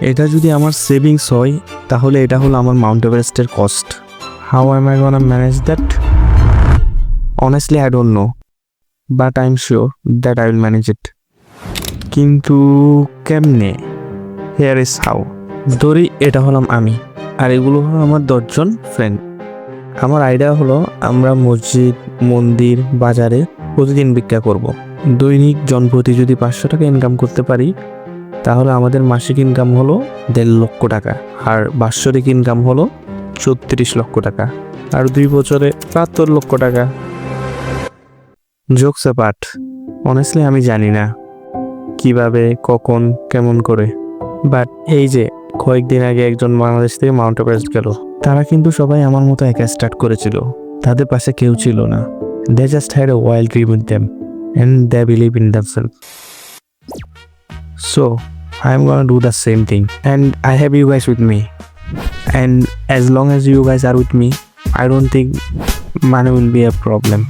এটা যদি আমার সেভিংস হয় তাহলে এটা হলো আমার মাউন্ট এভারেস্টের cost. How M I gonna manage that? Honestly I don't know, but I am sure that I will manage ইট। কিন্তু কেমনে? Hair is how. ধরি এটা হলাম আমি, আর এগুলো হলো আমার 10জন ফ্রেন্ড। আমার আইডিয়া হলো আমরা মসজিদ, মন্দির, বাজারে প্রতিদিন ভিক্ষা করব। দৈনিক জনপ্রতি যদি 500 টাকা ইনকাম করতে পারি তাহলে আমাদের মাসিক ইনকাম হলো 1.5 লক্ষ টাকা, আর বাৎসরিক ইনকাম হলো 34 লক্ষ টাকা, আর 2 বছরে 72 লক্ষ টাকা। জোকস অ্যাপার্ট, অনেস্টলি আমি জানি না কিভাবে, কখন, কেমন করে, বাট এই যে কয়েকদিন আগে একজন বাংলাদেশ থেকে মাউন্ট এভারেস্ট গেল, তারা কিন্তু সবাই আমার মতো একা স্টার্ট করেছিল। তাদের পাশে কেউ ছিল না। They just had a wild dream with them and they believe in themselves. So I am gonna do the same thing, and I have you guys with me, and as long as you guys are with me, I don't think money will be a problem.